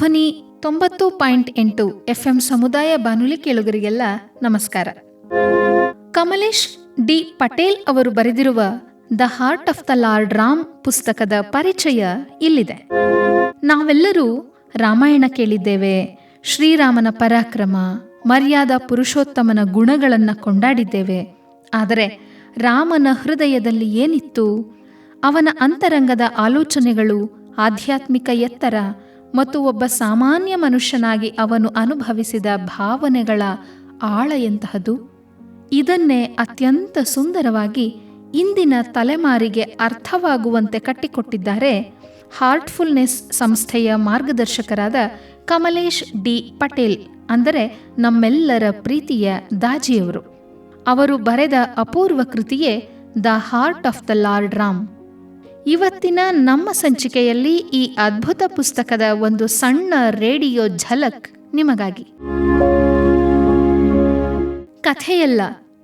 Janadhwani 90.8 FM ಸಮುದಾಯ ಬಾನುಲಿ ಕೇಳುಗರಿಗೆಲ್ಲ ನಮಸ್ಕಾರ. ಕಮಲೇಶ್ ಡಿ ಪಟೇಲ್ ಅವರು ಬರೆದಿರುವ the heart of the lord Ram ಪುಸ್ತಕದ ಪರಿಚಯ ಇಲ್ಲಿದೆ. ನಾವೆಲ್ಲರೂ ರಾಮಾಯಣ ಕೇಳಿದ್ದೇವೆ, ಶ್ರೀರಾಮನ ಪರಾಕ್ರಮ, ಮರ್ಯಾದಾ ಪುರುಷೋತ್ತಮನ ಗುಣಗಳನ್ನು ಕೊಂಡಾಡಿದ್ದೇವೆ. ಆದರೆ ರಾಮನ ಹೃದಯದಲ್ಲಿ ಏನಿತ್ತು, ಅವನ ಅಂತರಂಗದ ಆಲೋಚನೆಗಳು, ಆಧ್ಯಾತ್ಮಿಕ ಎತ್ತರ ಮತ್ತು ಒಬ್ಬ ಸಾಮಾನ್ಯ ಮನುಷ್ಯನಾಗಿ ಅವನು ಅನುಭವಿಸಿದ ಭಾವನೆಗಳ ಆಳ ಎಂತಹದ್ದು, ಇದನ್ನೇ ಅತ್ಯಂತ ಸುಂದರವಾಗಿ ಇಂದಿನ ತಲೆಮಾರಿಗೆ ಅರ್ಥವಾಗುವಂತೆ ಕಟ್ಟಿಕೊಟ್ಟಿದ್ದಾರೆ ಹಾರ್ಟ್ಫುಲ್ನೆಸ್ ಸಂಸ್ಥೆಯ ಮಾರ್ಗದರ್ಶಕರಾದ ಕಮಲೇಶ್ ಡಿ ಪಟೇಲ್, ಅಂದರೆ ನಮ್ಮೆಲ್ಲರ ಪ್ರೀತಿಯ ದಾಜಿಯವರು. ಅವರು ಬರೆದ ಅಪೂರ್ವ ಕೃತಿಯೇ the heart of the lord Ram. ಇವತ್ತಿನ ನಮ್ಮ ಸಂಚಿಕೆಯಲ್ಲಿ ಈ ಅದ್ಭುತ ಪುಸ್ತಕದ ಒಂದು ಸಣ್ಣ ರೇಡಿಯೋ ಝಲಕ್ ನಿಮಗಾಗಿ. ಕಥೆಯಲ್ಲ,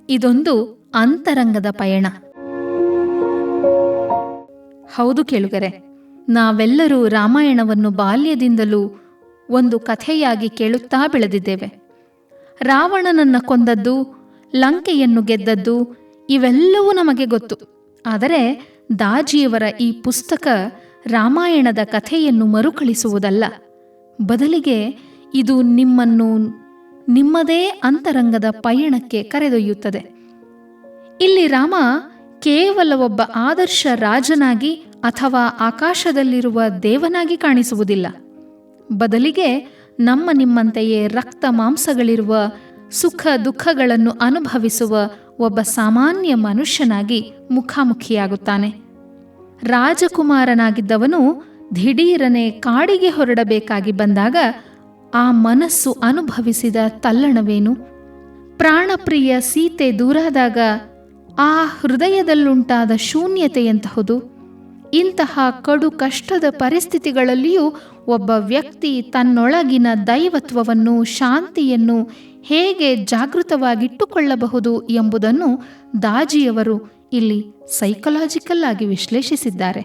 ಇದೊಂದು ಅಂತರಂಗದ ಪಯಣ. ಹೌದು ಕೇಳುಗರೆ, ನಾವೆಲ್ಲರೂ ರಾಮಾಯಣವನ್ನು ಬಾಲ್ಯದಿಂದಲೂ ಒಂದು ಕಥೆಯಾಗಿ ಕೇಳುತ್ತಾ ಬೆಳೆದಿದ್ದೇವೆ. ರಾವಣನನ್ನು ಕೊಂದದ್ದು, ಲಂಕೆಯನ್ನು ಗೆದ್ದದ್ದು ಇವೆಲ್ಲವೂ ನಮಗೆ ಗೊತ್ತು. ಆದರೆ ದಾಜಿಯವರ ಈ ಪುಸ್ತಕ ರಾಮಾಯಣದ ಕಥೆಯನ್ನು ಮರುಕಳಿಸುವುದಲ್ಲ, ಬದಲಿಗೆ ಇದು ನಿಮ್ಮನ್ನು ನಿಮ್ಮದೇ ಅಂತರಂಗದ ಪಯಣಕ್ಕೆ ಕರೆದೊಯ್ಯುತ್ತದೆ. ಇಲ್ಲಿ ರಾಮ ಕೇವಲ ಒಬ್ಬ ಆದರ್ಶ ರಾಜನಾಗಿ ಅಥವಾ ಆಕಾಶದಲ್ಲಿರುವ ದೇವನಾಗಿ ಕಾಣಿಸುವುದಿಲ್ಲ. ಬದಲಿಗೆ ನಿಮ್ಮಂತೆಯೇ ರಕ್ತ ಮಾಂಸಗಳಿರುವ, ಸುಖ ದುಃಖಗಳನ್ನು ಅನುಭವಿಸುವ ಒಬ್ಬ ಸಾಮಾನ್ಯ ಮನುಷ್ಯನಾಗಿ ಮುಖಾಮುಖಿಯಾಗುತ್ತಾನೆ. ರಾಜಕುಮಾರನಾಗಿದ್ದವನು ದಿಢೀರನೆ ಕಾಡಿಗೆ ಹೊರಡಬೇಕಾಗಿ ಬಂದಾಗ ಆ ಮನಸ್ಸು ಅನುಭವಿಸಿದ ತಲ್ಲಣವೇನು? ಪ್ರಾಣಪ್ರಿಯ ಸೀತೆ ದೂರಾದಾಗ ಆ ಹೃದಯದಲ್ಲುಂಟಾದ ಶೂನ್ಯತೆಯಂತಹುದು. ಇಂತಹ ಕಡು ಕಷ್ಟದ ಪರಿಸ್ಥಿತಿಗಳಲ್ಲಿಯೂ ಒಬ್ಬ ವ್ಯಕ್ತಿ ತನ್ನೊಳಗಿನ ದೈವತ್ವವನ್ನು, ಶಾಂತಿಯನ್ನು ಹೇಗೆ ಜಾಗೃತವಾಗಿಟ್ಟುಕೊಳ್ಳಬಹುದು ಎಂಬುದನ್ನು ದಾಜಿಯವರು ಇಲ್ಲಿ ಸೈಕಲಾಜಿಕಲ್ ಆಗಿ ವಿಶ್ಲೇಷಿಸಿದ್ದಾರೆ.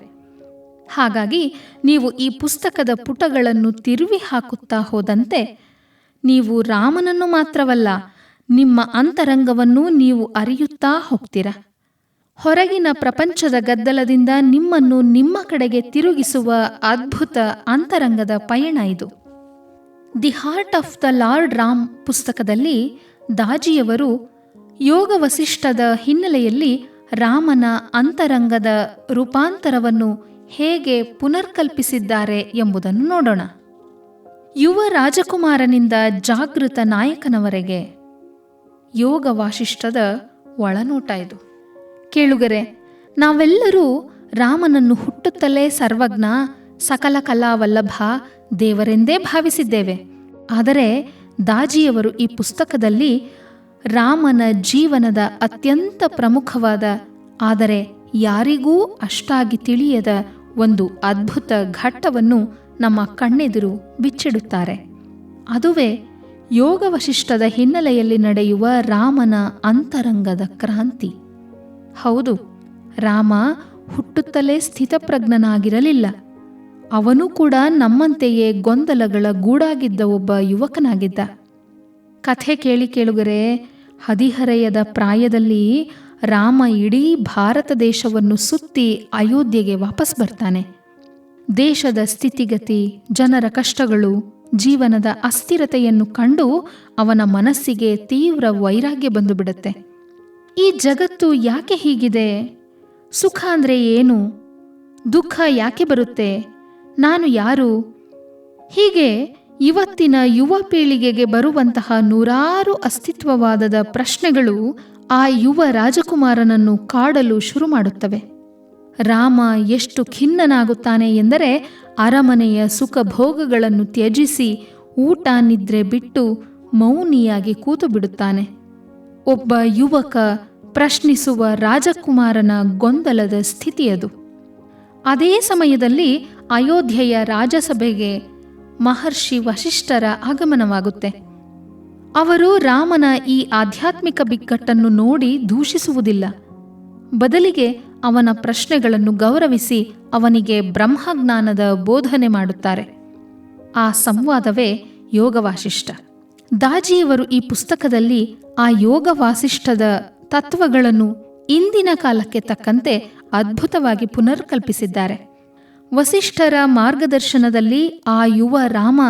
ಹಾಗಾಗಿ ನೀವು ಈ ಪುಸ್ತಕದ ಪುಟಗಳನ್ನು ತಿರುವಿ ಹಾಕುತ್ತಾ ಹೋದಂತೆ ನೀವು ರಾಮನನ್ನು ಮಾತ್ರವಲ್ಲ, ನಿಮ್ಮ ಅಂತರಂಗವನ್ನೂ ನೀವು ಅರಿಯುತ್ತಾ ಹೋಗ್ತೀರ. ಹೊರಗಿನ ಪ್ರಪಂಚದ ಗದ್ದಲದಿಂದ ನಿಮ್ಮನ್ನು ನಿಮ್ಮ ಕಡೆಗೆ ತಿರುಗಿಸುವ ಅದ್ಭುತ ಅಂತರಂಗದ ಪಯಣ ಇದು. The heart of the lord Ram ಪುಸ್ತಕದಲ್ಲಿ ದಾಜಿಯವರು ಯೋಗ ವಸಿಷ್ಠದ ಹಿನ್ನೆಲೆಯಲ್ಲಿ ರಾಮನ ಅಂತರಂಗದ ರೂಪಾಂತರವನ್ನು ಹೇಗೆ ಪುನರ್ಕಲ್ಪಿಸಿದ್ದಾರೆ ಎಂಬುದನ್ನು ನೋಡೋಣ. ಯುವ ರಾಜಕುಮಾರನಿಂದ ಜಾಗೃತ ನಾಯಕನವರೆಗೆ ಯೋಗ ವಾಸಿಷ್ಠದ ಒಳನೋಟ ಇದು. ಕೇಳುಗರೆ, ನಾವೆಲ್ಲರೂ ರಾಮನನ್ನು ಹುಟ್ಟುತ್ತಲೇ ಸರ್ವಜ್ಞ, ಸಕಲ ಕಲಾವಲ್ಲಭ, ದೇವರೆಂದೇ ಭಾವಿಸಿದ್ದೇವೆ. ಆದರೆ ದಾಜಿಯವರು ಈ ಪುಸ್ತಕದಲ್ಲಿ ರಾಮನ ಜೀವನದ ಅತ್ಯಂತ ಪ್ರಮುಖವಾದ, ಆದರೆ ಯಾರಿಗೂ ಅಷ್ಟಾಗಿ ತಿಳಿಯದ ಒಂದು ಅದ್ಭುತ ಘಟ್ಟವನ್ನು ನಮ್ಮ ಕಣ್ಣೆದುರು ಬಿಚ್ಚಿಡುತ್ತಾರೆ. ಅದುವೇ ಯೋಗ ವಸಿಷ್ಠದ ಹಿನ್ನೆಲೆಯಲ್ಲಿ ನಡೆಯುವ ರಾಮನ ಅಂತರಂಗದ ಕ್ರಾಂತಿ. ಹೌದು, ರಾಮ ಹುಟ್ಟುತ್ತಲೇ ಸ್ಥಿತಪ್ರಜ್ಞನಾಗಿರಲಿಲ್ಲ. ಅವನು ಕೂಡ ನಮ್ಮಂತೆಯೇ ಗೊಂದಲಗಳ ಗೂಡಾಗಿದ್ದ ಒಬ್ಬ ಯುವಕನಾಗಿದ್ದ. ಕಥೆ ಕೇಳಿ ಕೇಳುಗರೆ, ಹದಿಹರೆಯದ ಪ್ರಾಯದಲ್ಲಿ ರಾಮ ಇಡೀ ಭಾರತ ದೇಶವನ್ನು ಸುತ್ತಿ ಅಯೋಧ್ಯೆಗೆ ವಾಪಸ್ ಬರ್ತಾನೆ. ದೇಶದ ಸ್ಥಿತಿಗತಿ, ಜನರ ಕಷ್ಟಗಳು, ಜೀವನದ ಅಸ್ಥಿರತೆಯನ್ನು ಕಂಡು ಅವನ ಮನಸ್ಸಿಗೆ ತೀವ್ರ ವೈರಾಗ್ಯ ಬಂದು ಬಿಡುತ್ತೆ. ಈ ಜಗತ್ತು ಯಾಕೆ ಹೀಗಿದೆ? ಸುಖ ಅಂದರೆ ಏನು? ದುಃಖ ಯಾಕೆ ಬರುತ್ತೆ? ನಾನು ಯಾರು? ಹೀಗೆ ಇವತ್ತಿನ ಯುವ ಪೀಳಿಗೆಗೆ ಬರುವಂತಹ ನೂರಾರು ಅಸ್ತಿತ್ವವಾದದ ಪ್ರಶ್ನೆಗಳು ಆ ಯುವ ರಾಜಕುಮಾರನನ್ನು ಕಾಡಲು ಶುರು ಮಾಡುತ್ತವೆ. ರಾಮ ಎಷ್ಟು ಖಿನ್ನನಾಗುತ್ತಾನೆ ಎಂದರೆ, ಅರಮನೆಯ ಸುಖ ಭೋಗಗಳನ್ನು ತ್ಯಜಿಸಿ ಊಟ ನಿದ್ರೆ ಬಿಟ್ಟು ಮೌನಿಯಾಗಿ ಕೂತು ಬಿಡುತ್ತಾನೆ. ಒಬ್ಬ ಯುವಕ ಪ್ರಶ್ನಿಸುವ ರಾಜಕುಮಾರನ ಗೊಂದಲದ ಸ್ಥಿತಿಯದು. ಅದೇ ಸಮಯದಲ್ಲಿ ಅಯೋಧ್ಯೆಯ ರಾಜಸಭೆಗೆ ಮಹರ್ಷಿ ವಸಿಷ್ಠರ ಆಗಮನವಾಗುತ್ತೆ. ಅವರು ರಾಮನ ಈ ಆಧ್ಯಾತ್ಮಿಕ ಬಿಕ್ಕಟ್ಟನ್ನು ನೋಡಿ ದೂಷಿಸುವುದಿಲ್ಲ. ಬದಲಿಗೆ ಅವನ ಪ್ರಶ್ನೆಗಳನ್ನು ಗೌರವಿಸಿ ಅವನಿಗೆ ಬ್ರಹ್ಮಜ್ಞಾನದ ಬೋಧನೆ ಮಾಡುತ್ತಾರೆ. ಆ ಸಂವಾದವೇ ಯೋಗವಾಸಿಷ್ಠ. ದಾಜಿಯವರು ಈ ಪುಸ್ತಕದಲ್ಲಿ ಆ ಯೋಗವಾಸಿಷ್ಠದ ತತ್ವಗಳನ್ನು ಇಂದಿನ ಕಾಲಕ್ಕೆ ತಕ್ಕಂತೆ ಅದ್ಭುತವಾಗಿ ಪುನರ್ಕಲ್ಪಿಸಿದ್ದಾರೆ. ವಸಿಷ್ಠರ ಮಾರ್ಗದರ್ಶನದಲ್ಲಿ ಆ ಯುವ ರಾಮ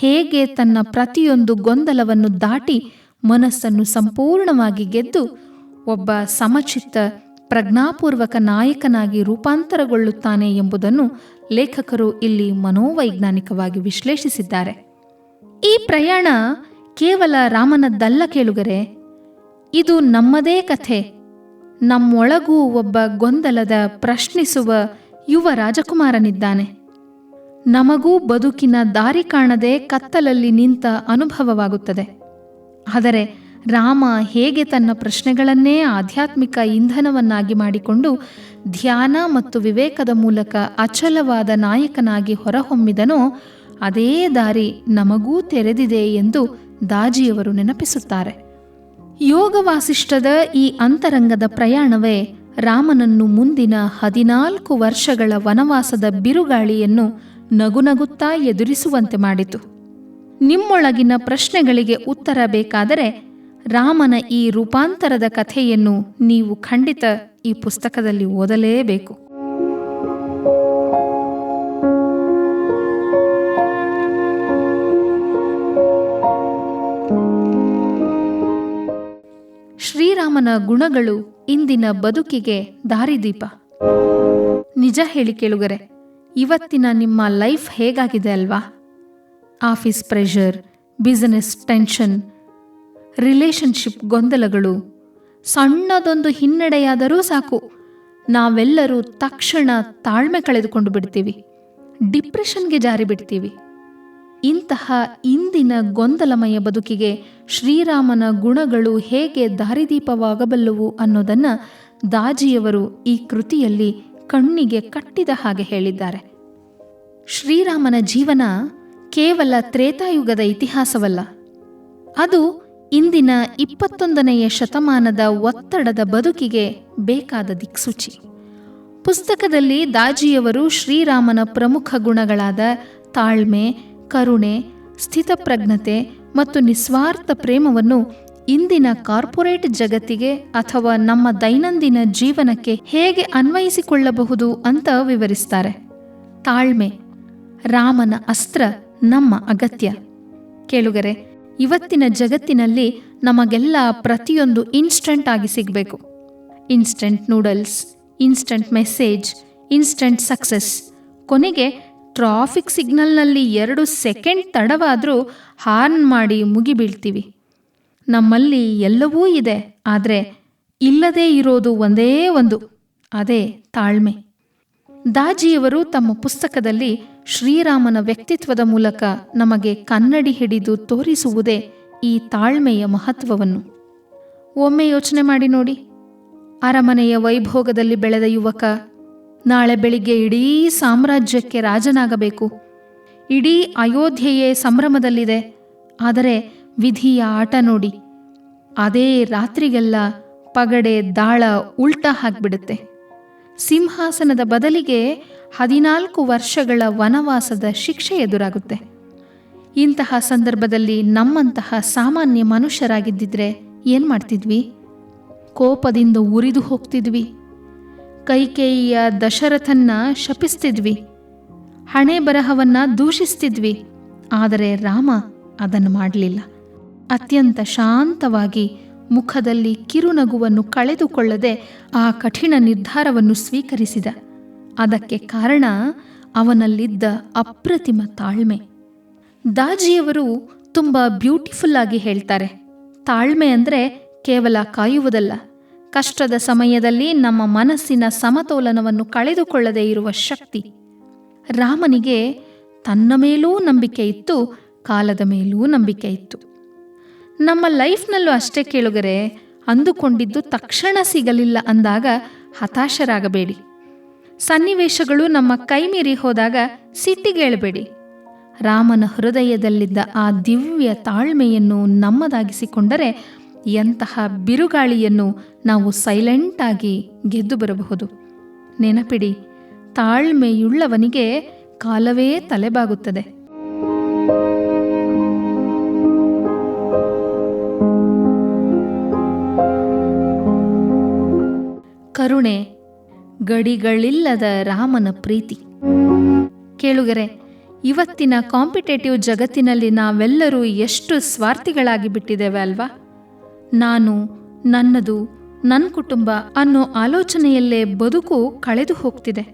ಹೇಗೆ ತನ್ನ ಪ್ರತಿಯೊಂದು ಗೊಂದಲವನ್ನು ದಾಟಿ ಮನಸ್ಸನ್ನು ಸಂಪೂರ್ಣವಾಗಿ ಗೆದ್ದು ಒಬ್ಬ ಸಮಚಿತ್ತ ಪ್ರಜ್ಞಾಪೂರ್ವಕ ನಾಯಕನಾಗಿ ರೂಪಾಂತರಗೊಳ್ಳುತ್ತಾನೆ ಎಂಬುದನ್ನು ಲೇಖಕರು ಇಲ್ಲಿ ಮನೋವೈಜ್ಞಾನಿಕವಾಗಿ ವಿಶ್ಲೇಷಿಸಿದ್ದಾರೆ. ಈ ಪ್ರಯಾಣ ಕೇವಲ ರಾಮನದ್ದಲ್ಲ ಕೇಳುಗರೆ, ಇದು ನಮ್ಮದೇ ಕಥೆ. ನಮ್ಮೊಳಗೂ ಒಬ್ಬ ಗೊಂದಲದ ಪ್ರಶ್ನಿಸುವ ಯುವ ರಾಜಕುಮಾರನಿದ್ದಾನೆ. ನಮಗೂ ಬದುಕಿನ ದಾರಿ ಕಾಣದೆ ಕತ್ತಲಲ್ಲಿ ನಿಂತ ಅನುಭವವಾಗುತ್ತದೆ. ಆದರೆ ರಾಮ ಹೇಗೆ ತನ್ನ ಪ್ರಶ್ನೆಗಳನ್ನೇ ಆಧ್ಯಾತ್ಮಿಕ ಇಂಧನವನ್ನಾಗಿ ಮಾಡಿಕೊಂಡು ಧ್ಯಾನ ಮತ್ತು ವಿವೇಕದ ಮೂಲಕ ಅಚಲವಾದ ನಾಯಕನಾಗಿ ಹೊರಹೊಮ್ಮಿದನೋ ಅದೇ ದಾರಿ ನಮಗೂ ತೆರೆದಿದೆ ಎಂದು ದಾಜಿಯವರು ನೆನಪಿಸುತ್ತಾರೆ. ಯೋಗವಾಸಿಷ್ಠದ ಈ ಅಂತರಂಗದ ಪ್ರಯಾಣವೇ ರಾಮನನ್ನು ಮುಂದಿನ 14 ವರ್ಷಗಳ ವನವಾಸದ ಬಿರುಗಾಳಿಯನ್ನು ನಗುನಗುತ್ತಾ ಎದುರಿಸುವಂತೆ ಮಾಡಿತು. ನಿಮ್ಮೊಳಗಿನ ಪ್ರಶ್ನೆಗಳಿಗೆ ಉತ್ತರ ಬೇಕಾದರೆ ರಾಮನ ಈ ರೂಪಾಂತರದ ಕಥೆಯನ್ನು ನೀವು ಖಂಡಿತ ಈ ಪುಸ್ತಕದಲ್ಲಿ ಓದಲೇಬೇಕು. ಶ್ರೀರಾಮನ ಗುಣಗಳು ಇಂದಿನ ಬದುಕಿಗೆ ದಾರಿದೀಪ. ನಿಜ ಹೇಳಿ ಕೇಳುಗರೆ, ಇವತ್ತಿನ ನಿಮ್ಮ ಲೈಫ್ ಹೇಗಾಗಿದೆ ಅಲ್ವಾ? Office pressure, business tension, relationship ಗೊಂದಲಗಳು, ಸಣ್ಣದೊಂದು ಹಿನ್ನಡೆಯಾದರೂ ಸಾಕು ನಾವೆಲ್ಲರೂ ತಕ್ಷಣ ತಾಳ್ಮೆ ಕಳೆದುಕೊಂಡು ಬಿಡ್ತೀವಿ, ಡಿಪ್ರೆಷನ್ಗೆ ಜಾರಿ ಬಿಡ್ತೀವಿ. ಇಂತಹ ಇಂದಿನ ಗೊಂದಲಮಯ ಬದುಕಿಗೆ ಶ್ರೀರಾಮನ ಗುಣಗಳು ಹೇಗೆ ದಾರಿದೀಪವಾಗಬಲ್ಲವು ಅನ್ನೋದನ್ನು ದಾಜಿಯವರು ಈ ಕೃತಿಯಲ್ಲಿ ಕಣ್ಣಿಗೆ ಕಟ್ಟಿದ ಹಾಗೆ ಹೇಳಿದ್ದಾರೆ. ಶ್ರೀರಾಮನ ಜೀವನ ಕೇವಲ ತ್ರೇತಾಯುಗದ ಇತಿಹಾಸವಲ್ಲ, ಅದು ಇಂದಿನ 21ನೇ ಶತಮಾನದ ಒತ್ತಡದ ಬದುಕಿಗೆ ಬೇಕಾದ ದಿಕ್ಸೂಚಿ. ಪುಸ್ತಕದಲ್ಲಿ ದಾಜಿಯವರು ಶ್ರೀರಾಮನ ಪ್ರಮುಖ ಗುಣಗಳಾದ ತಾಳ್ಮೆ, ಕರುಣೆ, ಸ್ಥಿತಪ್ರಜ್ಞತೆ ಮತ್ತು ನಿಸ್ವಾರ್ಥ ಪ್ರೇಮವನ್ನು ಇಂದಿನ ಕಾರ್ಪೊರೇಟ್ ಜಗತ್ತಿಗೆ ಅಥವಾ ನಮ್ಮ ದೈನಂದಿನ ಜೀವನಕ್ಕೆ ಹೇಗೆ ಅನ್ವಯಿಸಿಕೊಳ್ಳಬಹುದು ಅಂತ ವಿವರಿಸ್ತಾರೆ. ತಾಳ್ಮೆ ರಾಮನ ಅಸ್ತ್ರ, ನಮ್ಮ ಅಗತ್ಯ. ಕೇಳುಗರೆ, ಇವತ್ತಿನ ಜಗತ್ತಿನಲ್ಲಿ ನಮಗೆಲ್ಲ ಪ್ರತಿಯೊಂದು ಇನ್ಸ್ಟೆಂಟ್ ಆಗಿ ಸಿಗಬೇಕು. Instant noodles, instant message, instant success. ಕೊನೆಗೆ ಟ್ರಾಫಿಕ್ ಸಿಗ್ನಲ್ನಲ್ಲಿ 2 ಸೆಕೆಂಡ್ ತಡವಾದರೂ ಹಾರ್ನ್ ಮಾಡಿ ಮುಗಿಬೀಳ್ತೀವಿ. ನಮ್ಮಲ್ಲಿ ಎಲ್ಲವೂ ಇದೆ, ಆದರೆ ಇಲ್ಲದೇ ಇರೋದು ಒಂದೇ ಒಂದು, ಅದೇ ತಾಳ್ಮೆ. ದಾಜಿಯವರು ತಮ್ಮ ಪುಸ್ತಕದಲ್ಲಿ ಶ್ರೀರಾಮನ ವ್ಯಕ್ತಿತ್ವದ ಮೂಲಕ ನಮಗೆ ಕನ್ನಡಿ ಹಿಡಿದು ತೋರಿಸುವುದೇ ಈ ತಾಳ್ಮೆಯ ಮಹತ್ವವನ್ನು. ಒಮ್ಮೆ ಯೋಚನೆ ಮಾಡಿ ನೋಡಿ, ಅರಮನೆಯ ವೈಭೋಗದಲ್ಲಿ ಬೆಳೆದ ಯುವಕ ನಾಳೆ ಬೆಳಿಗ್ಗೆ ಇಡೀ ಸಾಮ್ರಾಜ್ಯಕ್ಕೆ ರಾಜನಾಗಬೇಕು. ಇಡೀ ಅಯೋಧ್ಯೆಯೇ ಸಂಭ್ರಮದಲ್ಲಿದೆ. ಆದರೆ ವಿಧಿಯ ಆಟ ನೋಡಿ, ಅದೇ ರಾತ್ರಿಗೆಲ್ಲ ಪಗಡೆ ದಾಳ ಉಲ್ಟಾ ಹಾಕಿಬಿಡುತ್ತೆ. ಸಿಂಹಾಸನದ ಬದಲಿಗೆ 14 ವರ್ಷಗಳ ವನವಾಸದ ಶಿಕ್ಷೆ ಎದುರಾಗುತ್ತೆ. ಇಂತಹ ಸಂದರ್ಭದಲ್ಲಿ ನಮ್ಮಂತಹ ಸಾಮಾನ್ಯ ಮನುಷ್ಯರಾಗಿದ್ದಿದ್ರೆ ಏನು ಮಾಡ್ತಿದ್ವಿ? ಕೋಪದಿಂದ ಉರಿದು ಹೋಗ್ತಿದ್ವಿ. ಕೈಕೇಯಿಯ ದಶರಥನ್ನ ಶಪಿಸ್ತಿದ್ವಿ, ಹಣೆ ಬರಹವನ್ನ ದೂಷಿಸ್ತಿದ್ವಿ. ಆದರೆ ರಾಮ ಅದನ್ನು ಮಾಡಲಿಲ್ಲ. ಅತ್ಯಂತ ಶಾಂತವಾಗಿ ಮುಖದಲ್ಲಿ ಕಿರುನಗುವನ್ನು ಕಳೆದುಕೊಳ್ಳದೆ ಆ ಕಠಿಣ ನಿರ್ಧಾರವನ್ನು ಸ್ವೀಕರಿಸಿದ. ಅದಕ್ಕೆ ಕಾರಣ ಅವನಲ್ಲಿದ್ದ ಅಪ್ರತಿಮ ತಾಳ್ಮೆ. ದಾಜಿಯವರು ತುಂಬ ಬ್ಯೂಟಿಫುಲ್ ಆಗಿ ಹೇಳ್ತಾರೆ, ತಾಳ್ಮೆ ಅಂದರೆ ಕೇವಲ ಕಾಯುವುದಲ್ಲ, ಕಷ್ಟದ ಸಮಯದಲ್ಲಿ ನಮ್ಮ ಮನಸ್ಸಿನ ಸಮತೋಲನವನ್ನು ಕಳೆದುಕೊಳ್ಳದೇ ಇರುವ ಶಕ್ತಿ. ರಾಮನಿಗೆ ತನ್ನ ಮೇಲೂ ನಂಬಿಕೆ ಇತ್ತು, ಕಾಲದ ಮೇಲೂ ನಂಬಿಕೆ ಇತ್ತು. ನಮ್ಮ ಲೈಫ್ನಲ್ಲೂ ಅಷ್ಟೇ ಕೇಳುಗರೆ, ಅಂದುಕೊಂಡಿದ್ದು ತಕ್ಷಣ ಸಿಗಲಿಲ್ಲ ಅಂದಾಗ ಹತಾಶರಾಗಬೇಡಿ. ಸನ್ನಿವೇಶಗಳು ನಮ್ಮ ಕೈ ಮೀರಿ ಹೋದಾಗ ಸಿಟ್ಟಿಗೇಳಬೇಡಿ. ರಾಮನ ಹೃದಯದಲ್ಲಿದ್ದ ಆ ದಿವ್ಯ ತಾಳ್ಮೆಯನ್ನು ನಮ್ಮದಾಗಿಸಿಕೊಂಡರೆ ಎಂತಹ ಬಿರುಗಾಳಿಯನ್ನು ನಾವು ಸೈಲೆಂಟಾಗಿ ಗೆದ್ದು ಬರಬಹುದು. ನೆನಪಿಡಿ, ತಾಳ್ಮೆಯುಳ್ಳವನಿಗೆ ಕಾಲವೇ ತಲೆಬಾಗುತ್ತದೆ. ಕರುಣೆ, ಗಡಿಗಳಿಲ್ಲದ ರಾಮನ ಪ್ರೀತಿ. ಕೇಳುಗರೆ, ಇವತ್ತಿನ ಕಾಂಪಿಟೇಟಿವ್ ಜಗತ್ತಿನಲ್ಲಿ ನಾವೆಲ್ಲರೂ ಎಷ್ಟು ಸ್ವಾರ್ಥಿಗಳಾಗಿ ಬಿಟ್ಟಿದ್ದೇವೆ ಅಲ್ವಾ? ನಾನು, ನನ್ನದು, ನನ್ನ ಕುಟುಂಬ ಅನ್ನೋ ಆಲೋಚನೆಯಲ್ಲೇ ಬದುಕು ಕಳೆದು ಹೋಗ್ತಿದೆ.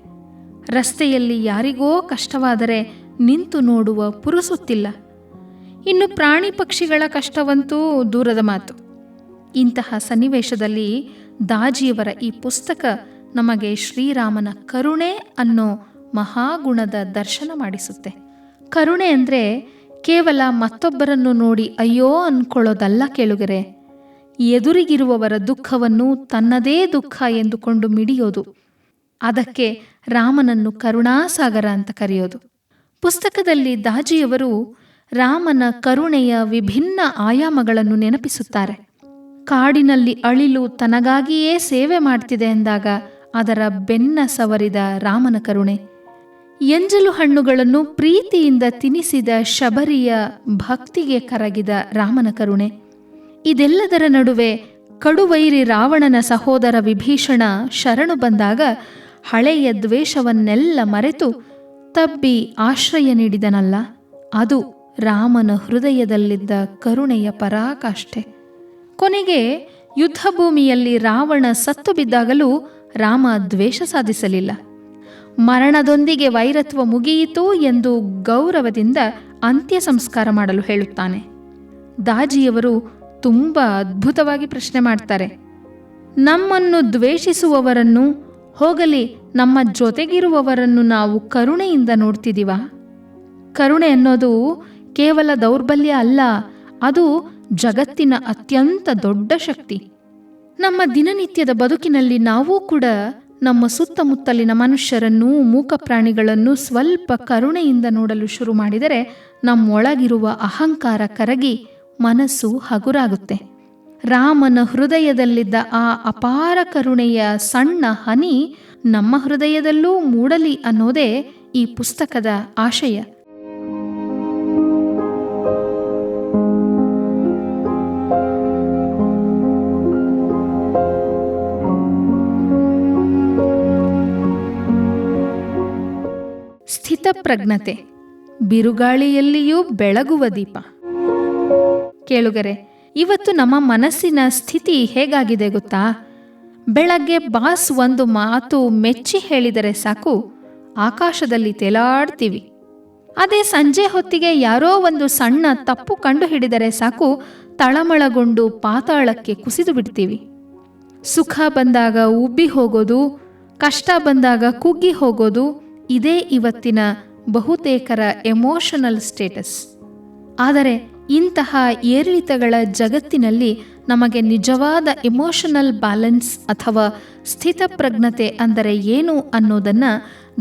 ರಸ್ತೆಯಲ್ಲಿ ಯಾರಿಗೋ ಕಷ್ಟವಾದರೆ ನಿಂತು ನೋಡುವ ಪುರುಸೊತ್ತಿಲ್ಲ. ಇನ್ನು ಪ್ರಾಣಿ ಪಕ್ಷಿಗಳ ಕಷ್ಟವಂತೂ ದೂರದ ಮಾತು. ಇಂತಹ ಸನ್ನಿವೇಶದಲ್ಲಿ ದಾಜಿಯವರ ಈ ಪುಸ್ತಕ ನಮಗೆ ಶ್ರೀರಾಮನ ಕರುಣೆ ಅನ್ನೋ ಮಹಾಗುಣದ ದರ್ಶನ ಮಾಡಿಸುತ್ತೆ. ಕರುಣೆ ಅಂದರೆ ಕೇವಲ ಮತ್ತೊಬ್ಬರನ್ನು ನೋಡಿ ಅಯ್ಯೋ ಅನ್ಕೊಳ್ಳೋದಲ್ಲ ಕೇಳುಗರೆ. ಎದುರಿಗಿರುವವರ ದುಃಖವನ್ನು ತನ್ನದೇ ದುಃಖ ಎಂದುಕೊಂಡು ಮಿಡಿಯೋದು. ಅದಕ್ಕೆ ರಾಮನನ್ನು ಕರುಣಾಸಾಗರ ಅಂತ ಕರೆಯೋದು. ಪುಸ್ತಕದಲ್ಲಿ ದಾಜಿಯವರು ರಾಮನ ಕರುಣೆಯ ವಿಭಿನ್ನ ಆಯಾಮಗಳನ್ನು ನೆನಪಿಸುತ್ತಾರೆ. ಕಾಡಿನಲ್ಲಿ ಅಳಿಲು ತನಗಾಗಿಯೇ ಸೇವೆ ಮಾಡ್ತಿದೆ ಎಂದಾಗ ಅದರ ಬೆನ್ನ ಸವರಿದ ರಾಮನ ಕರುಣೆ, ಎಂಜಲು ಹಣ್ಣುಗಳನ್ನು ಪ್ರೀತಿಯಿಂದ ತಿನಿಸಿದ ಶಬರಿಯ ಭಕ್ತಿಗೆ ಕರಗಿದ ರಾಮನ ಕರುಣೆ, ಇದೆಲ್ಲದರ ನಡುವೆ ಕಡುವೈರಿ ರಾವಣನ ಸಹೋದರ ವಿಭೀಷಣ ಶರಣು ಬಂದಾಗ ಹಳೆಯ ದ್ವೇಷವನ್ನೆಲ್ಲ ಮರೆತು ತಬ್ಬಿ ಆಶ್ರಯ ನೀಡಿದನಲ್ಲ, ಅದು ರಾಮನ ಹೃದಯದಲ್ಲಿದ್ದ ಕರುಣೆಯ ಪರಾಕಾಷ್ಠೆ. ಕೊನೆಗೆ ಯುದ್ಧಭೂಮಿಯಲ್ಲಿ ರಾವಣ ಸತ್ತು ಬಿದ್ದಾಗಲೂ ರಾಮ ದ್ವೇಷ ಸಾಧಿಸಲಿಲ್ಲ. ಮರಣದೊಂದಿಗೆ ವೈರತ್ವ ಮುಗಿಯಿತು ಎಂದು ಗೌರವದಿಂದ ಅಂತ್ಯ ಸಂಸ್ಕಾರ ಮಾಡಲು ಹೇಳುತ್ತಾನೆ. ದಾಜಿಯವರು ತುಂಬ ಅದ್ಭುತವಾಗಿ ಪ್ರಶ್ನೆ ಮಾಡ್ತಾರೆ. ನಮ್ಮನ್ನು ದ್ವೇಷಿಸುವವರನ್ನು, ಹೋಗಲಿ ನಮ್ಮ ಜೊತೆಗಿರುವವರನ್ನು ನಾವು ಕರುಣೆಯಿಂದ ನೋಡ್ತಿದ್ದೀವಾ? ಕರುಣೆ ಅನ್ನೋದು ಕೇವಲ ದೌರ್ಬಲ್ಯ ಅಲ್ಲ, ಅದು ಜಗತ್ತಿನ ಅತ್ಯಂತ ದೊಡ್ಡ ಶಕ್ತಿ. ನಮ್ಮ ದಿನನಿತ್ಯದ ಬದುಕಿನಲ್ಲಿ ನಾವೂ ಕೂಡ ನಮ್ಮ ಸುತ್ತಮುತ್ತಲಿನ ಮನುಷ್ಯರನ್ನು, ಮೂಕ ಪ್ರಾಣಿಗಳನ್ನು ಸ್ವಲ್ಪ ಕರುಣೆಯಿಂದ ನೋಡಲು ಶುರು ಮಾಡಿದರೆ ನಮ್ಮೊಳಗಿರುವ ಅಹಂಕಾರ ಕರಗಿ ಮನಸ್ಸು ಹಗುರಾಗುತ್ತೆ. ರಾಮನ ಹೃದಯದಲ್ಲಿದ್ದ ಆ ಅಪಾರ ಕರುಣೆಯ ಸಣ್ಣ ಹನಿ ನಮ್ಮ ಹೃದಯದಲ್ಲೂ ಮೂಡಲಿ ಅನ್ನೋದೇ ಈ ಪುಸ್ತಕದ ಆಶಯ. ಸ್ಥಿತಪ್ರಜ್ಞತೆ, ಬಿರುಗಾಳಿಯಲ್ಲಿಯೂ ಬೆಳಗುವ ದೀಪ. ಕೇಳುಗರೆ, ಇವತ್ತು ನಮ್ಮ ಮನಸ್ಸಿನ ಸ್ಥಿತಿ ಹೇಗಾಗಿದೆ ಗೊತ್ತಾ? ಬೆಳಗ್ಗೆ ಬಾಸ್ ಒಂದು ಮಾತು ಮೆಚ್ಚಿ ಹೇಳಿದರೆ ಸಾಕು, ಆಕಾಶದಲ್ಲಿ ತೇಲಾಡ್ತೀವಿ. ಅದೇ ಸಂಜೆ ಹೊತ್ತಿಗೆ ಯಾರೋ ಒಂದು ಸಣ್ಣ ತಪ್ಪು ಕಂಡು ಹಿಡಿದರೆ ಸಾಕು, ತಳಮಳಗೊಂಡು ಪಾತಾಳಕ್ಕೆ ಕುಸಿದು ಬಿಡ್ತೀವಿ. ಸುಖ ಬಂದಾಗ ಉಬ್ಬಿ ಹೋಗೋದು, ಕಷ್ಟ ಬಂದಾಗ ಕುಗ್ಗಿ ಹೋಗೋದು, ಇದೇ ಇವತ್ತಿನ ಬಹುತೇಕರ ಎಮೋಷನಲ್ ಸ್ಟೇಟಸ್. ಆದರೆ ಇಂತಹ ಏರಿಳಿತಗಳ ಜಗತ್ತಿನಲ್ಲಿ ನಮಗೆ ನಿಜವಾದ ಎಮೋಷನಲ್ ಬ್ಯಾಲೆನ್ಸ್ ಅಥವಾ ಸ್ಥಿತಪ್ರಜ್ಞತೆ ಅಂದರೆ ಏನು ಅನ್ನೋದನ್ನು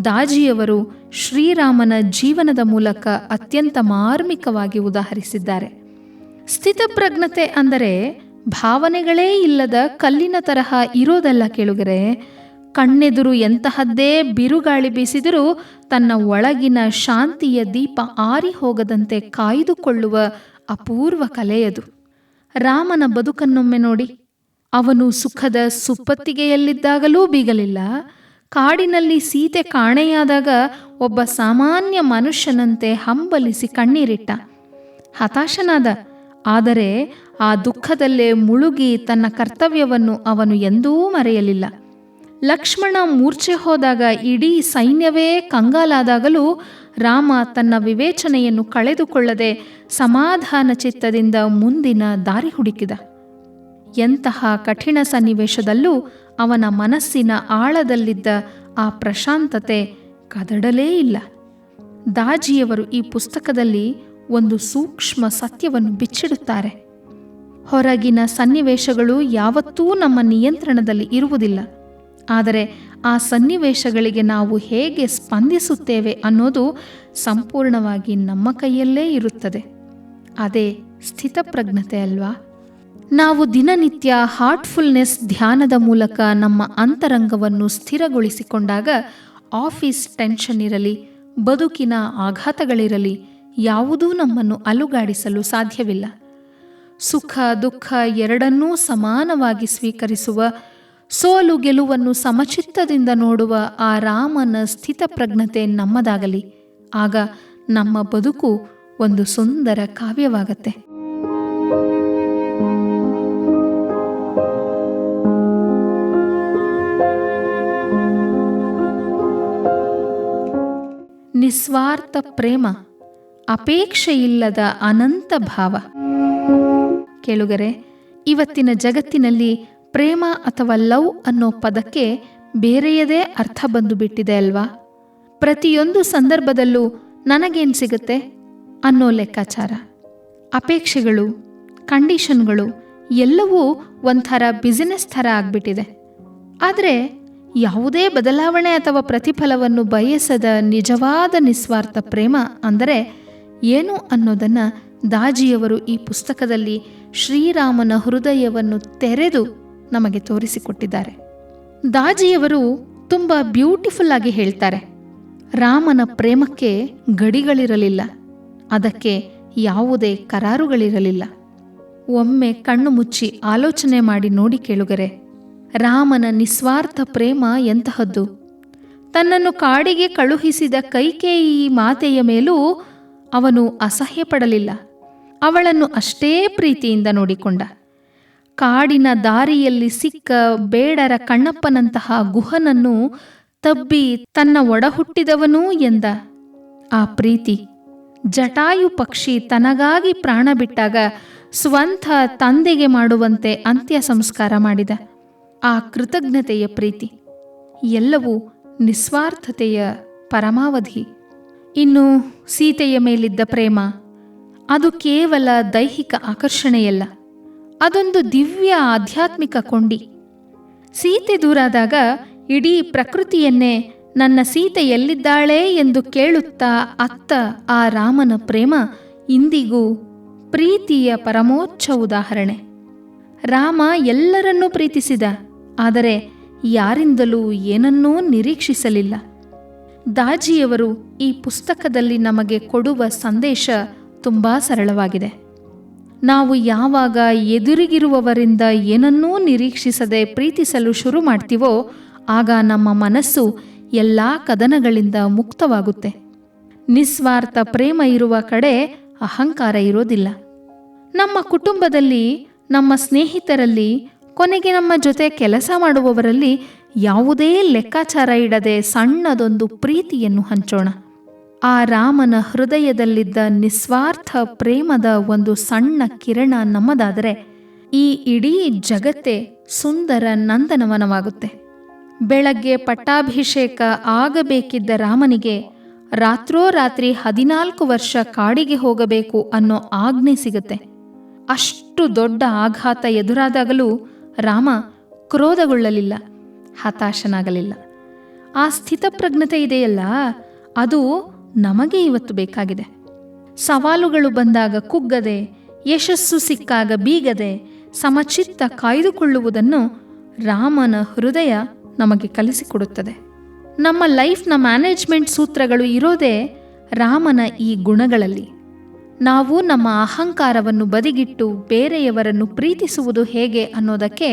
ದಾಜಿಯವರು ಶ್ರೀರಾಮನ ಜೀವನದ ಮೂಲಕ ಅತ್ಯಂತ ಮಾರ್ಮಿಕವಾಗಿ ಉದಾಹರಿಸಿದ್ದಾರೆ. ಸ್ಥಿತಪ್ರಜ್ಞತೆ ಅಂದರೆ ಭಾವನೆಗಳೇ ಇಲ್ಲದ ಕಲ್ಲಿನ ತರಹ ಇರೋದಲ್ಲ ಕೇಳುಗರೆ. ಕಣ್ಣೆದುರು ಎಂತಹದ್ದೇ ಬಿರುಗಾಳಿ ಬೀಸಿದರೂ ತನ್ನ ಒಳಗಿನ ಶಾಂತಿಯ ದೀಪ ಆರಿ ಹೋಗದಂತೆ ಕಾಯ್ದುಕೊಳ್ಳುವ ಅಪೂರ್ವ ಕಲೆಯದು. ರಾಮನ ಬದುಕನ್ನೊಮ್ಮೆ ನೋಡಿ. ಅವನು ಸುಖದ ಸುಪ್ಪತ್ತಿಗೆಯಲ್ಲಿದ್ದಾಗಲೂ ಬೀಗಲಿಲ್ಲ. ಕಾಡಿನಲ್ಲಿ ಸೀತೆ ಕಾಣೆಯಾದಾಗ ಒಬ್ಬ ಸಾಮಾನ್ಯ ಮನುಷ್ಯನಂತೆ ಹಂಬಲಿಸಿ ಕಣ್ಣೀರಿಟ್ಟ. ಹತಾಶನಾದ. ಆದರೆ ಆ ದುಃಖದಲ್ಲೇ ಮುಳುಗಿ ತನ್ನ ಕರ್ತವ್ಯವನ್ನು ಅವನು ಎಂದೂ ಮರೆಯಲಿಲ್ಲ. ಲಕ್ಷ್ಮಣ ಮೂರ್ಛೆ ಹೋದಾಗ ಇಡೀ ಸೈನ್ಯವೇ ಕಂಗಾಲಾದಾಗಲೂ ರಾಮ ತನ್ನ ವಿವೇಚನೆಯನ್ನು ಕಳೆದುಕೊಳ್ಳದೆ ಸಮಾಧಾನ ಚಿತ್ತದಿಂದ ಮುಂದಿನ ದಾರಿ ಹುಡುಕಿದ. ಎಂತಹ ಕಠಿಣ ಸನ್ನಿವೇಶದಲ್ಲೂ ಅವನ ಮನಸ್ಸಿನ ಆಳದಲ್ಲಿದ್ದ ಆ ಪ್ರಶಾಂತತೆ ಕದಡಲೇ ಇಲ್ಲ. ದಾಜಿಯವರು ಈ ಪುಸ್ತಕದಲ್ಲಿ ಒಂದು ಸೂಕ್ಷ್ಮ ಸತ್ಯವನ್ನು ಬಿಚ್ಚಿಡುತ್ತಾರೆ. ಹೊರಗಿನ ಸನ್ನಿವೇಶಗಳು ಯಾವತ್ತೂ ನಮ್ಮ ನಿಯಂತ್ರಣದಲ್ಲಿ ಇರುವುದಿಲ್ಲ. ಆದರೆ ಆ ಸನ್ನಿವೇಶಗಳಿಗೆ ನಾವು ಹೇಗೆ ಸ್ಪಂದಿಸುತ್ತೇವೆ ಅನ್ನೋದು ಸಂಪೂರ್ಣವಾಗಿ ನಮ್ಮ ಕೈಯಲ್ಲೇ ಇರುತ್ತದೆ. ಅದೇ ಸ್ಥಿತಪ್ರಜ್ಞತೆ ಅಲ್ವಾ? ನಾವು ದಿನನಿತ್ಯ ಹಾರ್ಟ್ಫುಲ್ನೆಸ್ ಧ್ಯಾನದ ಮೂಲಕ ನಮ್ಮ ಅಂತರಂಗವನ್ನು ಸ್ಥಿರಗೊಳಿಸಿಕೊಂಡಾಗ ಆಫೀಸ್ ಟೆನ್ಷನ್ ಇರಲಿ, ಬದುಕಿನ ಆಘಾತಗಳಿರಲಿ, ಯಾವುದೂ ನಮ್ಮನ್ನು ಅಲುಗಾಡಿಸಲು ಸಾಧ್ಯವಿಲ್ಲ. ಸುಖ ದುಃಖ ಎರಡನ್ನೂ ಸಮಾನವಾಗಿ ಸ್ವೀಕರಿಸುವ ಸೋಲು ಗೆಲುವನ್ನು ಸಮಚಿತ್ತದಿಂದ ನೋಡುವ ಆ ರಾಮನ ಸ್ಥಿತಪ್ರಜ್ಞತೆ ನಮ್ಮದಾಗಲಿ. ಆಗ ನಮ್ಮ ಬದುಕು ಒಂದು ಸುಂದರ ಕಾವ್ಯವಾಗತ್ತೆ. ನಿಸ್ವಾರ್ಥ ಪ್ರೇಮ, ಅಪೇಕ್ಷೆಯಿಲ್ಲದ ಅನಂತ ಭಾವ. ಕೇಳುಗರೆ, ಇವತ್ತಿನ ಜಗತ್ತಿನಲ್ಲಿ ಪ್ರೇಮ ಅಥವಾ ಲವ್ ಅನ್ನೋ ಪದಕ್ಕೆ ಬೇರೆಯದೇ ಅರ್ಥ ಬಂದು ಬಿಟ್ಟಿದೆ ಅಲ್ವಾ? ಪ್ರತಿಯೊಂದು ಸಂದರ್ಭದಲ್ಲೂ ನನಗೇನು ಸಿಗುತ್ತೆ ಅನ್ನೋ ಲೆಕ್ಕಾಚಾರ, ಅಪೇಕ್ಷೆಗಳು, ಕಂಡೀಷನ್ಗಳು ಎಲ್ಲವೂ ಒಂಥರ ಬಿಸಿನೆಸ್ ಥರ ಆಗ್ಬಿಟ್ಟಿದೆ. ಆದರೆ ಯಾವುದೇ ಬದಲಾವಣೆ ಅಥವಾ ಪ್ರತಿಫಲವನ್ನು ಬಯಸದ ನಿಜವಾದ ನಿಸ್ವಾರ್ಥ ಪ್ರೇಮ ಅಂದರೆ ಏನು ಅನ್ನೋದನ್ನು ದಾಜಿಯವರು ಈ ಪುಸ್ತಕದಲ್ಲಿ ಶ್ರೀರಾಮನ ಹೃದಯವನ್ನು ತೆರೆದು ನಮಗೆ ತೋರಿಸಿಕೊಟ್ಟಿದ್ದಾರೆ. ದಾಜಿಯವರು ತುಂಬ ಬ್ಯೂಟಿಫುಲ್ ಆಗಿ ಹೇಳ್ತಾರೆ, ರಾಮನ ಪ್ರೇಮಕ್ಕೆ ಗಡಿಗಳಿರಲಿಲ್ಲ, ಅದಕ್ಕೆ ಯಾವುದೇ ಕರಾರುಗಳಿರಲಿಲ್ಲ. ಒಮ್ಮೆ ಕಣ್ಣು ಮುಚ್ಚಿ ಆಲೋಚನೆ ಮಾಡಿ ನೋಡಿ ಕೇಳುಗರೆ, ರಾಮನ ನಿಸ್ವಾರ್ಥ ಪ್ರೇಮ ಎಂತಹದ್ದು. ತನ್ನನ್ನು ಕಾಡಿಗೆ ಕಳುಹಿಸಿದ ಕೈಕೇಯಿ ಮಾತೆಯ ಮೇಲೂ ಅವನು ಅಸಹ್ಯ ಪಡಲಿಲ್ಲ. ಅವಳನ್ನು ಅಷ್ಟೇ ಪ್ರೀತಿಯಿಂದ ನೋಡಿಕೊಂಡ. ಕಾಡಿನ ದಾರಿಯಲ್ಲಿ ಸಿಕ್ಕ ಬೇಡರ ಕಣ್ಣಪ್ಪನಂತಹ ಗುಹನನ್ನು ತಬ್ಬಿ ತನ್ನ ಒಡಹುಟ್ಟಿದವನೂ ಎಂದ. ಆ ಪ್ರೀತಿ ಜಟಾಯು ಪಕ್ಷಿ ತನಗಾಗಿ ಪ್ರಾಣ ಬಿಟ್ಟಾಗ ಸ್ವಂತ ತಂದೆಗೆ ಮಾಡುವಂತೆ ಅಂತ್ಯ ಸಂಸ್ಕಾರ ಮಾಡಿದ ಆ ಕೃತಜ್ಞತೆಯ ಪ್ರೀತಿ ಎಲ್ಲವೂ ನಿಸ್ವಾರ್ಥತೆಯ ಪರಮಾವಧಿ. ಇನ್ನು ಸೀತೆಯ ಮೇಲಿದ್ದ ಪ್ರೇಮ, ಅದು ಕೇವಲ ದೈಹಿಕ ಆಕರ್ಷಣೆಯಲ್ಲ, ಅದೊಂದು ದಿವ್ಯ ಆಧ್ಯಾತ್ಮಿಕ ಕೊಂಡಿ. ಸೀತೆ ದೂರಾದಾಗ ಇಡೀ ಪ್ರಕೃತಿಯನ್ನೇ ನನ್ನ ಸೀತೆ ಎಲ್ಲಿದ್ದಾಳೆ ಎಂದು ಕೇಳುತ್ತಾ ಅತ್ತ ಆ ರಾಮನ ಪ್ರೇಮ ಇಂದಿಗೂ ಪ್ರೀತಿಯ ಪರಮೋಚ್ಚ ಉದಾಹರಣೆ. ರಾಮ ಎಲ್ಲರನ್ನೂ ಪ್ರೀತಿಸಿದ, ಆದರೆ ಯಾರಿಂದಲೂ ಏನನ್ನೂ ನಿರೀಕ್ಷಿಸಲಿಲ್ಲ. ದಾಜಿಯವರು ಈ ಪುಸ್ತಕದಲ್ಲಿ ನಮಗೆ ಕೊಡುವ ಸಂದೇಶ ತುಂಬ ಸರಳವಾಗಿದೆ. ನಾವು ಯಾವಾಗ ಎದುರಿಗಿರುವವರಿಂದ ಏನನ್ನೂ ನಿರೀಕ್ಷಿಸದೆ ಪ್ರೀತಿಸಲು ಶುರು ಮಾಡ್ತೀವೋ ಆಗ ನಮ್ಮ ಮನಸ್ಸು ಎಲ್ಲ ಕದನಗಳಿಂದ ಮುಕ್ತವಾಗುತ್ತೆ. ನಿಸ್ವಾರ್ಥ ಪ್ರೇಮ ಇರುವ ಕಡೆ ಅಹಂಕಾರ ಇರೋದಿಲ್ಲ. ನಮ್ಮ ಕುಟುಂಬದಲ್ಲಿ, ನಮ್ಮ ಸ್ನೇಹಿತರಲ್ಲಿ, ಕೊನೆಗೆ ನಮ್ಮ ಜೊತೆ ಕೆಲಸ ಮಾಡುವವರಲ್ಲಿ ಯಾವುದೇ ಲೆಕ್ಕಾಚಾರ ಇಡದೆ ಸಣ್ಣದೊಂದು ಪ್ರೀತಿಯನ್ನು ಹಂಚೋಣ. ಆ ರಾಮನ ಹೃದಯದಲ್ಲಿದ್ದ ನಿಸ್ವಾರ್ಥ ಪ್ರೇಮದ ಒಂದು ಸಣ್ಣ ಕಿರಣ ನಮ್ಮದಾದರೆ ಈ ಇಡೀ ಜಗತ್ತೇ ಸುಂದರ ನಂದನವನವಾಗುತ್ತೆ. ಬೆಳಗ್ಗೆ ಪಟ್ಟಾಭಿಷೇಕ ಆಗಬೇಕಿದ್ದ ರಾಮನಿಗೆ ರಾತ್ರೋರಾತ್ರಿ 14 ವರ್ಷ ಕಾಡಿಗೆ ಹೋಗಬೇಕು ಅನ್ನೋ ಆಜ್ಞೆ ಸಿಗುತ್ತೆ. ಅಷ್ಟು ದೊಡ್ಡ ಆಘಾತ ಎದುರಾದಾಗಲೂ ರಾಮ ಕ್ರೋಧಗೊಳ್ಳಲಿಲ್ಲ, ಹತಾಶನಾಗಲಿಲ್ಲ. ಆ ಸ್ಥಿತಪ್ರಜ್ಞತೆ ಇದೆಯಲ್ಲ, ಅದು ನಮಗೆ ಇವತ್ತು ಬೇಕಾಗಿದೆ. ಸವಾಲುಗಳು ಬಂದಾಗ ಕುಗ್ಗದೆ, ಯಶಸ್ಸು ಸಿಕ್ಕಾಗ ಬೀಗದೆ, ಸಮಚಿತ್ತ ಕಾಯ್ದುಕೊಳ್ಳುವುದನ್ನು ರಾಮನ ಹೃದಯ ನಮಗೆ ಕಲಿಸಿಕೊಡುತ್ತದೆ. ನಮ್ಮ ಲೈಫ್ನ ಮ್ಯಾನೇಜ್ಮೆಂಟ್ ಸೂತ್ರಗಳು ಇರೋದೇ ರಾಮನ ಈ ಗುಣಗಳಲ್ಲಿ. ನಾವು ನಮ್ಮ ಅಹಂಕಾರವನ್ನು ಬದಿಗಿಟ್ಟು ಬೇರೆಯವರನ್ನು ಪ್ರೀತಿಸುವುದು ಹೇಗೆ ಅನ್ನೋದಕ್ಕೆ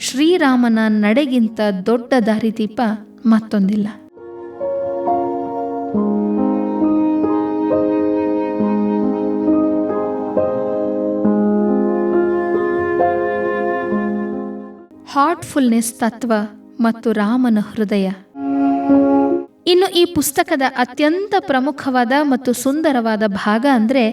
ಶ್ರೀರಾಮನ ನಡೆಗಿಂತ ದೊಡ್ಡ ದಾರಿದೀಪ ಮತ್ತೊಂದಿಲ್ಲ. ಹಾರ್ಟ್ಫುಲ್ನೆಸ್ ತತ್ವ ಮತ್ತು ರಾಮನ ಹೃದಯ. ಇನ್ನು ಈ ಪುಸ್ತಕದ ಅತ್ಯಂತ ಪ್ರಮುಖವಾದ ಮತ್ತು ಸುಂದರವಾದ ಭಾಗ ಅಂದರೆ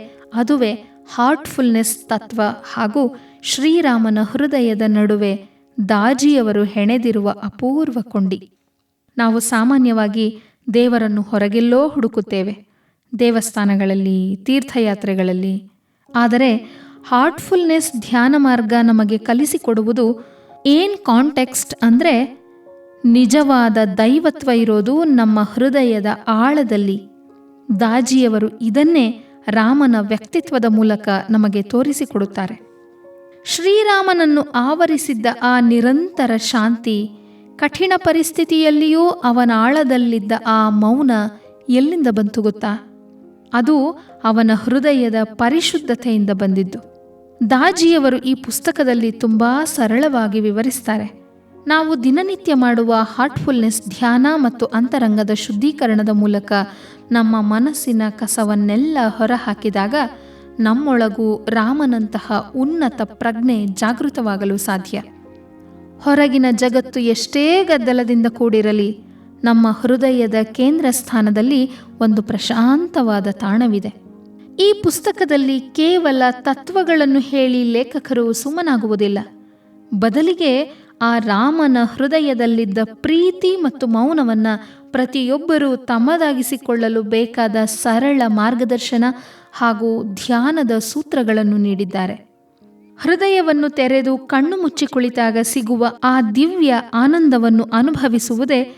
ಅದುವೇ ಹಾರ್ಟ್ಫುಲ್ನೆಸ್ ತತ್ವ ಹಾಗೂ ಶ್ರೀರಾಮನ ಹೃದಯದ ನಡುವೆ ದಾಜಿಯವರು ಹೆಣೆದಿರುವ ಅಪೂರ್ವ ಕೊಂಡಿ. ನಾವು ಸಾಮಾನ್ಯವಾಗಿ ದೇವರನ್ನು ಹೊರಗೆಲ್ಲೋ ಹುಡುಕುತ್ತೇವೆ, ದೇವಸ್ಥಾನಗಳಲ್ಲಿ, ತೀರ್ಥಯಾತ್ರೆಗಳಲ್ಲಿ. ಆದರೆ ಹಾರ್ಟ್ಫುಲ್ನೆಸ್ ಧ್ಯಾನ ಮಾರ್ಗ ನಮಗೆ ಕಲಿಸಿಕೊಡುವುದು ಏನು ಕಾಂಟೆಕ್ಸ್ಟ್ ಅಂದರೆ ನಿಜವಾದ ದೈವತ್ವ ಇರೋದು ನಮ್ಮ ಹೃದಯದ ಆಳದಲ್ಲಿ. ದಾಜಿಯವರು ಇದನ್ನೇ ರಾಮನ ವ್ಯಕ್ತಿತ್ವದ ಮೂಲಕ ನಮಗೆ ತೋರಿಸಿಕೊಡುತ್ತಾರೆ. ಶ್ರೀರಾಮನನ್ನು ಆವರಿಸಿದ್ದ ಆ ನಿರಂತರ ಶಾಂತಿ, ಕಠಿಣ ಪರಿಸ್ಥಿತಿಯಲ್ಲಿಯೂ ಅವನ ಆಳದಲ್ಲಿದ್ದ ಆ ಮೌನ ಎಲ್ಲಿಂದ ಬಂತು ಗೊತ್ತಾ? ಅದು ಅವನ ಹೃದಯದ ಪರಿಶುದ್ಧತೆಯಿಂದ ಬಂದಿದ್ದು. ದಾಜಿಯವರು ಈ ಪುಸ್ತಕದಲ್ಲಿ ತುಂಬ ಸರಳವಾಗಿ ವಿವರಿಸ್ತಾರೆ. ನಾವು ದಿನನಿತ್ಯ ಮಾಡುವ ಹಾರ್ಟ್ಫುಲ್ನೆಸ್ ಧ್ಯಾನ ಮತ್ತು ಅಂತರಂಗದ ಶುದ್ಧೀಕರಣದ ಮೂಲಕ ನಮ್ಮ ಮನಸ್ಸಿನ ಕಸವನ್ನೆಲ್ಲ ಹೊರಹಾಕಿದಾಗ ನಮ್ಮೊಳಗೂ ರಾಮನಂತಹ ಉನ್ನತ ಪ್ರಜ್ಞೆ ಜಾಗೃತವಾಗಲು ಸಾಧ್ಯ. ಹೊರಗಿನ ಜಗತ್ತು ಎಷ್ಟೇ ಗದ್ದಲದಿಂದ ಕೂಡಿರಲಿ, ನಮ್ಮ ಹೃದಯದ ಕೇಂದ್ರ ಸ್ಥಾನದಲ್ಲಿ ಒಂದು ಪ್ರಶಾಂತವಾದ ತಾಣವಿದೆ. ಈ ಪುಸ್ತಕದಲ್ಲಿ ಕೇವಲ ತತ್ವಗಳನ್ನು ಹೇಳಿ ಲೇಖಕರು ಸುಮ್ಮನಾಗುವುದಿಲ್ಲ. ಬದಲಿಗೆ ಆ ರಾಮನ ಹೃದಯದಲ್ಲಿದ್ದ ಪ್ರೀತಿ ಮತ್ತು ಮೌನವನ್ನು ಪ್ರತಿಯೊಬ್ಬರೂ ತಮ್ಮದಾಗಿಸಿಕೊಳ್ಳಲು ಬೇಕಾದ ಸರಳ ಮಾರ್ಗದರ್ಶನ ಹಾಗೂ ಧ್ಯಾನದ ಸೂತ್ರಗಳನ್ನು ನೀಡಿದ್ದಾರೆ. ಹೃದಯವನ್ನು ತೆರೆದು ಕಣ್ಣು ಮುಚ್ಚಿ ಕುಳಿತಾಗ ಸಿಗುವ ಆ ದಿವ್ಯ ಆನಂದವನ್ನು ಅನುಭವಿಸುವುದೇ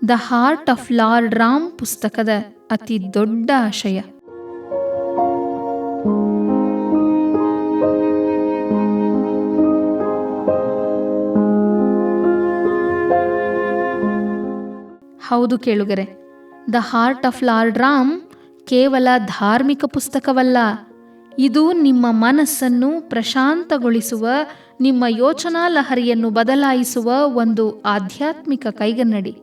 the heart of lord Ram ಪುಸ್ತಕದ ಅತಿ ದೊಡ್ಡ ಆಶಯ. ಹೌದು ಕೇಳುಗರೆ, the heart of lord Ram ಕೇವಲ ಧಾರ್ಮಿಕ ಪುಸ್ತಕವಲ್ಲ. ಇದು ನಿಮ್ಮ ಮನಸ್ಸನ್ನು ಪ್ರಶಾಂತಗೊಳಿಸುವ, ನಿಮ್ಮ ಯೋಚನಾ ಲಹರಿಯನ್ನು ಬದಲಾಯಿಸುವ ಒಂದು ಆಧ್ಯಾತ್ಮಿಕ ಕೈಗನ್ನಡಿ.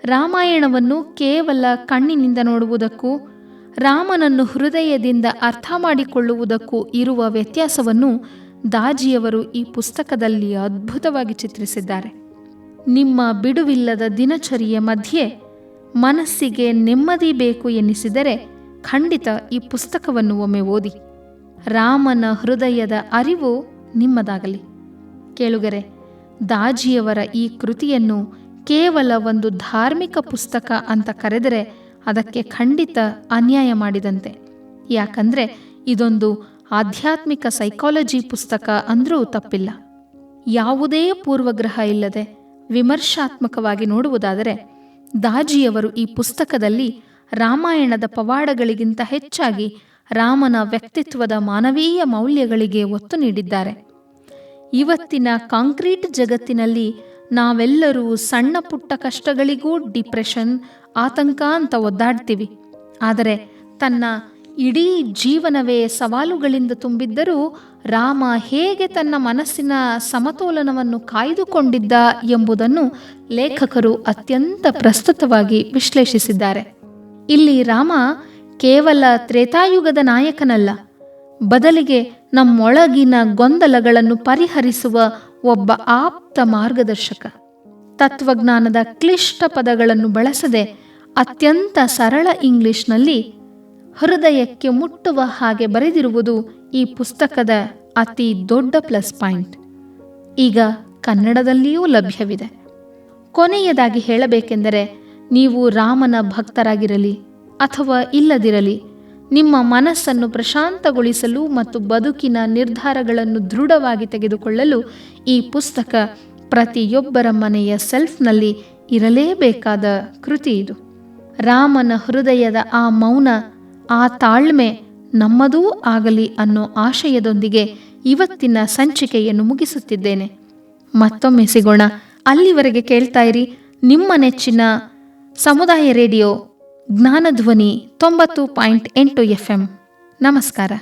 ರಾಮಾಯಣವನ್ನು ಕೇವಲ ಕಣ್ಣಿನಿಂದ ನೋಡುವುದಕ್ಕೂ ರಾಮನನ್ನು ಹೃದಯದಿಂದ ಅರ್ಥ ಮಾಡಿಕೊಳ್ಳುವುದಕ್ಕೂ ಇರುವ ವ್ಯತ್ಯಾಸವನ್ನು ದಾಜಿಯವರು ಈ ಪುಸ್ತಕದಲ್ಲಿ ಅದ್ಭುತವಾಗಿ ಚಿತ್ರಿಸಿದ್ದಾರೆ. ನಿಮ್ಮ ಬಿಡುವಿಲ್ಲದ ದಿನಚರಿಯ ಮಧ್ಯೆ ಮನಸ್ಸಿಗೆ ನೆಮ್ಮದಿ ಬೇಕು ಎನ್ನಿಸಿದರೆ ಖಂಡಿತ ಈ ಪುಸ್ತಕವನ್ನು ಒಮ್ಮೆ ಓದಿ. ರಾಮನ ಹೃದಯದ ಅರಿವು ನಿಮ್ಮದಾಗಲಿ. ಕೇಳುಗರೆ, ದಾಜಿಯವರ ಈ ಕೃತಿಯನ್ನು ಕೇವಲ ಒಂದು ಧಾರ್ಮಿಕ ಪುಸ್ತಕ ಅಂತ ಕರೆದರೆ ಅದಕ್ಕೆ ಖಂಡಿತ ಅನ್ಯಾಯ ಮಾಡಿದಂತೆ. ಯಾಕಂದರೆ ಇದೊಂದು ಆಧ್ಯಾತ್ಮಿಕ ಸೈಕಾಲಜಿ ಪುಸ್ತಕ ಅಂದರೂ ತಪ್ಪಿಲ್ಲ. ಯಾವುದೇ ಪೂರ್ವಗ್ರಹ ಇಲ್ಲದೆ ವಿಮರ್ಶಾತ್ಮಕವಾಗಿ ನೋಡುವುದಾದರೆ ದಾಜಿಯವರು ಈ ಪುಸ್ತಕದಲ್ಲಿ ರಾಮಾಯಣದ ಪವಾಡಗಳಿಗಿಂತ ಹೆಚ್ಚಾಗಿ ರಾಮನ ವ್ಯಕ್ತಿತ್ವದ ಮಾನವೀಯ ಮೌಲ್ಯಗಳಿಗೆ ಒತ್ತು ನೀಡಿದ್ದಾರೆ. ಇವತ್ತಿನ ಕಾಂಕ್ರೀಟ್ ಜಗತ್ತಿನಲ್ಲಿ ನಾವೆಲ್ಲರೂ ಸಣ್ಣ ಪುಟ್ಟ ಕಷ್ಟಗಳಿಗೂ ಡಿಪ್ರೆಷನ್, ಆತಂಕ ಅಂತ ಒದ್ದಾಡ್ತೀವಿ. ಆದರೆ ತನ್ನ ಇಡೀ ಜೀವನವೇ ಸವಾಲುಗಳಿಂದ ತುಂಬಿದ್ದರೂ ರಾಮ ಹೇಗೆ ತನ್ನ ಮನಸ್ಸಿನ ಸಮತೋಲನವನ್ನು ಕಾಯ್ದುಕೊಂಡಿದ್ದ ಎಂಬುದನ್ನು ಲೇಖಕರು ಅತ್ಯಂತ ಪ್ರಸ್ತುತವಾಗಿ ವಿಶ್ಲೇಷಿಸಿದ್ದಾರೆ. ಇಲ್ಲಿ ರಾಮ ಕೇವಲ ತ್ರೇತಾಯುಗದ ನಾಯಕನಲ್ಲ, ಬದಲಿಗೆ ನಮ್ಮೊಳಗಿನ ಗೊಂದಲಗಳನ್ನು ಪರಿಹರಿಸುವ ಒಬ್ಬ ಆಪ್ತ ಮಾರ್ಗದರ್ಶಕ. ತತ್ವಜ್ಞಾನದ ಕ್ಲಿಷ್ಟ ಪದಗಳನ್ನು ಬಳಸದೆ ಅತ್ಯಂತ ಸರಳ ಇಂಗ್ಲಿಷ್ನಲ್ಲಿ ಹೃದಯಕ್ಕೆ ಮುಟ್ಟುವ ಹಾಗೆ ಬರೆದಿರುವುದು ಈ ಪುಸ್ತಕದ ಅತಿ ದೊಡ್ಡ ಪ್ಲಸ್ ಪಾಯಿಂಟ್. ಈಗ ಕನ್ನಡದಲ್ಲಿಯೂ ಲಭ್ಯವಿದೆ. ಕೊನೆಯದಾಗಿ ಹೇಳಬೇಕೆಂದರೆ, ನೀವು ರಾಮನ ಭಕ್ತರಾಗಿರಲಿ ಅಥವಾ ಇಲ್ಲದಿರಲಿ, ನಿಮ್ಮ ಮನಸ್ಸನ್ನು ಪ್ರಶಾಂತಗೊಳಿಸಲು ಮತ್ತು ಬದುಕಿನ ನಿರ್ಧಾರಗಳನ್ನು ದೃಢವಾಗಿ ತೆಗೆದುಕೊಳ್ಳಲು ಈ ಪುಸ್ತಕ ಪ್ರತಿಯೊಬ್ಬರ ಮನೆಯ ಸೆಲ್ಫ್ನಲ್ಲಿ ಇರಲೇಬೇಕಾದ ಕೃತಿ ಇದು. ರಾಮನ ಹೃದಯದ ಆ ಮೌನ, ಆ ತಾಳ್ಮೆ ನಮ್ಮದೂ ಆಗಲಿ ಅನ್ನೋ ಆಶಯದೊಂದಿಗೆ ಇವತ್ತಿನ ಸಂಚಿಕೆಯನ್ನು ಮುಗಿಸುತ್ತಿದ್ದೇನೆ. ಮತ್ತೊಮ್ಮೆ ಸಿಗೋಣ. ಅಲ್ಲಿವರೆಗೆ ಕೇಳ್ತಾ ಇರಿ ನಿಮ್ಮ ನೆಚ್ಚಿನ ಸಮುದಾಯ ರೇಡಿಯೋ ಜ್ಞಾನಧ್ವನಿ 90.8 FM. ನಮಸ್ಕಾರ.